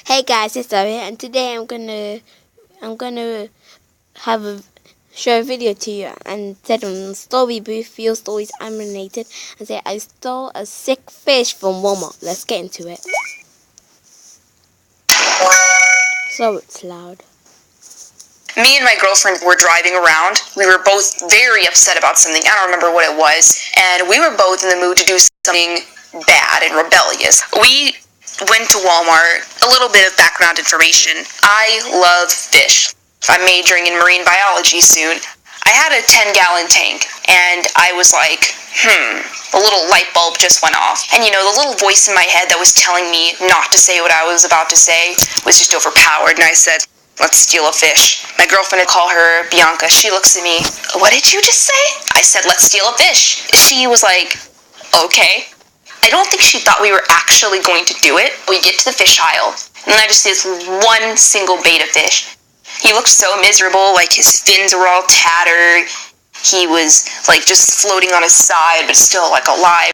Hey guys, it's Zoe, and today I'm gonna show a video to you and set on Story Booth, Your Stories Unrelated, and say I stole a sick fish from Walmart. Let's get into it. So it's loud. Me and my girlfriend were driving around. We were both very upset about something. I don't remember what it was. And we were both in the mood to do something bad and rebellious. We went to Walmart. A little bit of background information. I love fish. I'm majoring in marine biology soon. I had a 10-gallon tank, and I was like, a little light bulb just went off. And the little voice in my head that was telling me not to say what I was about to say was just overpowered, and I said, let's steal a fish. My girlfriend, I call her Bianca. She looks at me, what did you just say? I said, let's steal a fish. She was like, okay. I don't think she thought we were actually going to do it. We get to the fish aisle, and I just see this one single betta fish. He looked so miserable, like his fins were all tattered. He was like just floating on his side, but still like alive.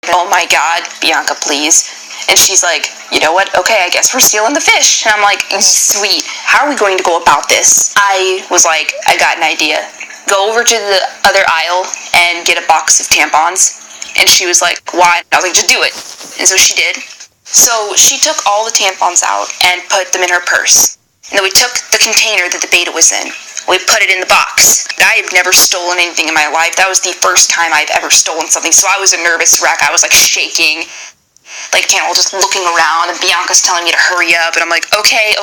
Oh my God, Bianca, please. And she's like, you know what? Okay, I guess we're stealing the fish. And I'm like, sweet. How are we going to go about this? I was like, I got an idea. Go over to the other aisle and get a box of tampons. And she was like, why? I was like, just do it. And so she did. So she took all the tampons out and put them in her purse. And then we took the container that the betta was in. We put it in the box. I have never stolen anything in my life. That was the first time I've ever stolen something. So I was a nervous wreck. I was like shaking, like just looking around. And Bianca's telling me to hurry up. And I'm like, okay.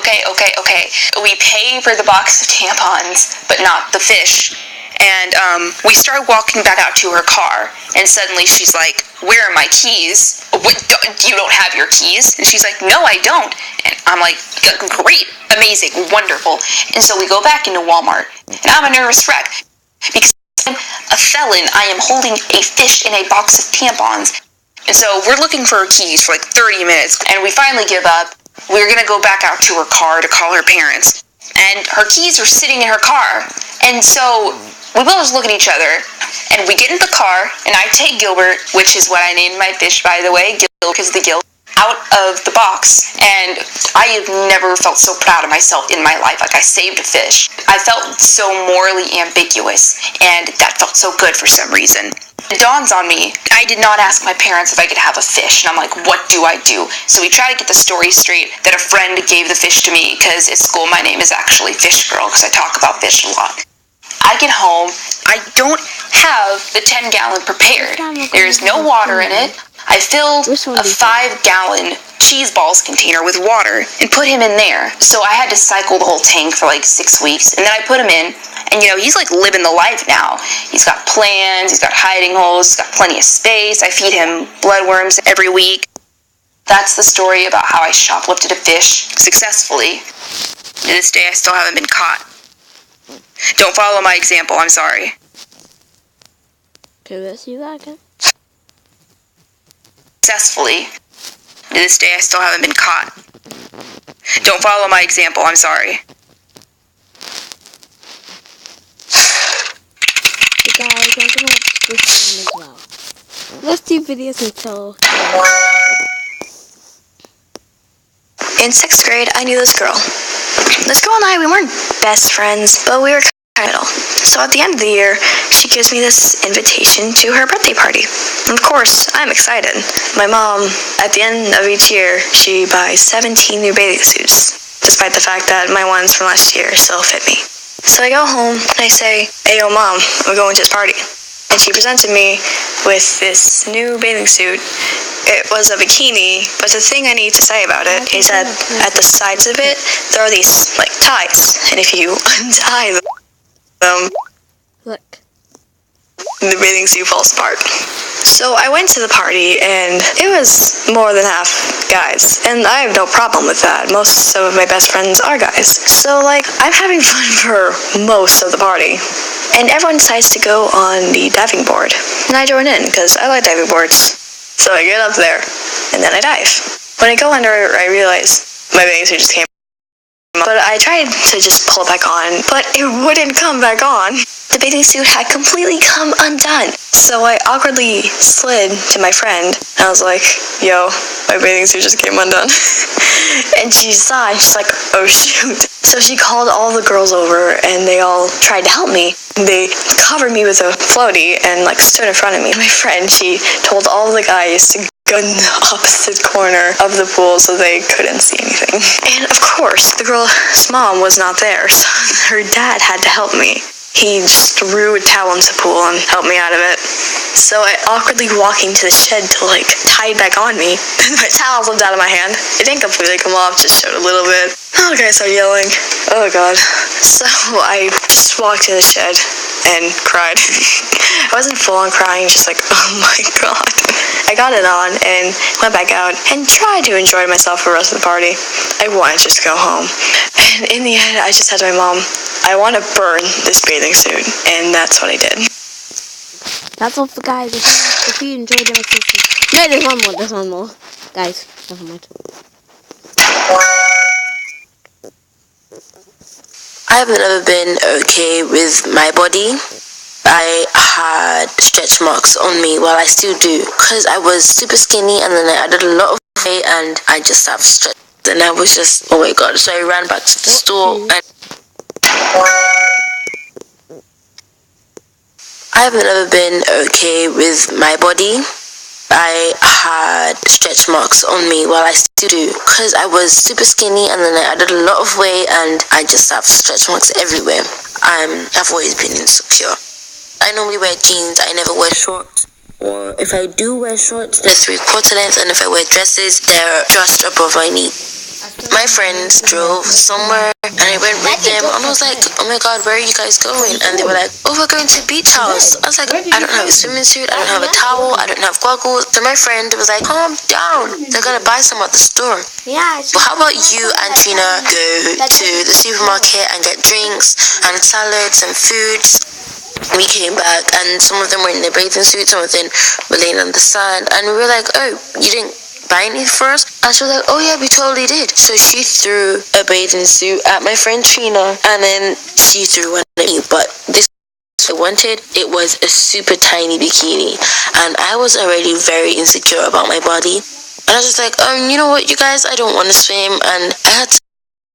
We pay for the box of tampons, but not the fish. And we started walking back out to her car, and suddenly she's like, where are my keys? What, you don't have your keys? And she's like, no, I don't. And I'm like, great, amazing, wonderful. And so we go back into Walmart, and I'm a nervous wreck, because I'm a felon. I am holding a fish in a box of tampons. And so we're looking for her keys for like 30 minutes, and we finally give up. We're going to go back out to her car to call her parents. And her keys were sitting in her car. And so we both just look at each other, and we get in the car, and I take Gilbert, which is what I named my fish, by the way, Gilbert because of the gill, out of the box, and I have never felt so proud of myself in my life. Like, I saved a fish. I felt so morally ambiguous, and that felt so good for some reason. It dawns on me, I did not ask my parents if I could have a fish, and I'm like, what do I do? So we try to get the story straight that a friend gave the fish to me, because at school my name is actually Fish Girl, because I talk about fish a lot. I get home, I don't have the 10-gallon prepared. There's no water in it. I filled a 5-gallon cheese balls container with water and put him in there. So I had to cycle the whole tank for like 6 weeks, and then I put him in, and he's like living the life now. He's got plans, he's got hiding holes, he's got plenty of space. I feed him bloodworms every week. That's the story about how I shoplifted a fish successfully. To this day, I still haven't been caught. Don't follow my example, I'm sorry. Okay, let's see that again. Successfully. To this day, I still haven't been caught. Don't follow my example, I'm sorry. So guys, I'm gonna watch this one as well. Let's do videos until... In 6th grade, I knew this girl. This girl and I, we weren't best friends, but we were kind of. So at the end of the year, she gives me this invitation to her birthday party. And of course, I'm excited. My mom, at the end of each year, she buys 17 new bathing suits, despite the fact that my ones from last year still fit me. So I go home and I say, hey, yo, Mom, I'm going to this party. And she presented me with this new bathing suit. It was a bikini, but the thing I need to say about it is that at the sides of it, there are these, like, ties. And if you untie them, Look. the bathing suit falls apart. So I went to the party, and it was more than half guys. And I have no problem with that. Most of my best friends are guys. So, I'm having fun for most of the party. And everyone decides to go on the diving board. And I join in, because I like diving boards. So I get up there, and then I dive. When I go under, I realize my bathing suit just came but I tried to just pull it back on, but it wouldn't come back on. The bathing suit had completely come undone. So I awkwardly slid to my friend, and I was like, yo, my bathing suit just came undone. And she saw it, and she's like, oh shoot. So she called all the girls over, and they all tried to help me. They covered me with a floaty and like stood in front of me. My friend, she told all the guys to go in the opposite corner of the pool so they couldn't see anything. And of course, the girl's mom was not there, so her dad had to help me. He just threw a towel into the pool and helped me out of it. So I awkwardly walked into the shed to like tie it back on me. My towel slipped out of my hand. It didn't completely come off, just showed a little bit. Oh, the guy started yelling. Oh god. So I just walked in the shed and cried. I wasn't full on crying, just like, oh my god. I got it on and went back out and tried to enjoy myself for the rest of the party. I wanted to just go home. And in the end, I just said to my mom, I want to burn this bathing suit. And that's what I did. That's all for guys. If you enjoyed it, no, there's one more. Guys, never mind. I've never been okay with my body. I had stretch marks on me, well I still do, because I was super skinny and then I added a lot of weight and I just have stretch. And I was just, oh my god, so I ran back to the store and I've never been okay with my body. I had stretch marks on me, well I still do, because I was super skinny and then I added a lot of weight and I just have stretch marks everywhere. I've always been insecure. I normally wear jeans, I never wear shorts, or if I do wear shorts, they're 3/4 length, and if I wear dresses, they're just above my knee. My friends drove somewhere and I went with them and I was like, oh my god, where are you guys going? And they were like, oh, we're going to beach house. I was like, I don't have a swimming suit, I don't have a towel, I don't have goggles. So my friend was like, calm down, they're gonna buy some at the store. Yeah. But how about you and Trina go to the supermarket and get drinks and salads and foods? We came back and some of them were in their bathing suits, some of them were laying on the sand, and we were like, oh, you didn't buy anything for us? And she was like, oh yeah, we totally did. So she threw a bathing suit at my friend Trina and then she threw one at me, but this I wanted, it was a super tiny bikini and I was already very insecure about my body. And I was just like, you know what, you guys, I don't want to swim, and I had to,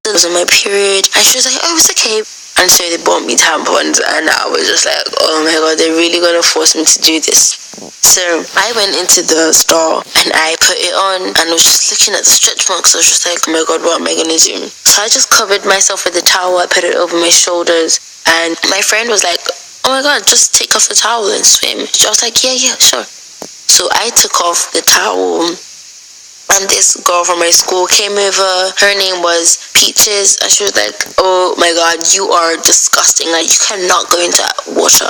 it was on my period, and she was like, oh, it's okay. And so they bought me tampons and I was just like, oh my god, they're really gonna force me to do this. So I went into the store and I put it on and I was just looking at the stretch marks. I was just like, oh my god, what am I gonna do? So I just covered myself with a towel, I put it over my shoulders, and my friend was like, oh my god, just take off the towel and swim. So I was like, yeah, sure. So I took off the towel and this girl from my school came over. Her name was Peaches and she was like, oh my god, you are disgusting, like you cannot go into that water.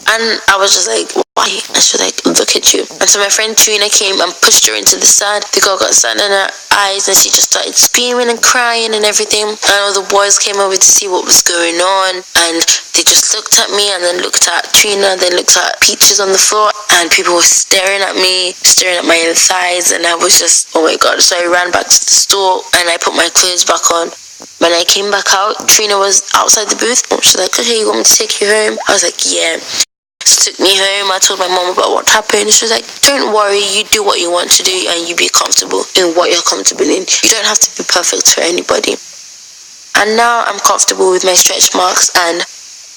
And I was just like, why? And she was like, look at you. And so my friend Trina came and pushed her into the sand. The girl got sand in her eyes and she just started screaming and crying and everything. And all the boys came over to see what was going on, and they just looked at me and then looked at Trina, then looked at Peaches on the floor, and people were staring at me, staring at my thighs, and I was just, oh my god. So I ran back to the store and I put my clothes back on. When I came back out, Trina was outside the booth. She was like, okay, you want me to take you home? I was like, yeah. She took me home. I told my mom about what happened. She was like, don't worry, you do what you want to do and you be comfortable in what you're comfortable in. You don't have to be perfect for anybody. And now I'm comfortable with my stretch marks and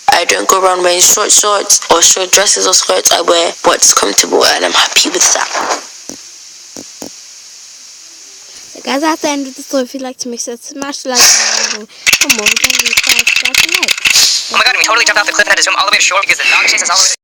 I don't go around wearing short shorts or short dresses or skirts. I wear what's comfortable and I'm happy with that. So guys, that's the end of the story. If you'd like to make sure to smash the like button for more than 5 stars to like. Oh my god, we totally jumped off the cliff and had to swim all the way to shore because the dog chased us all the way to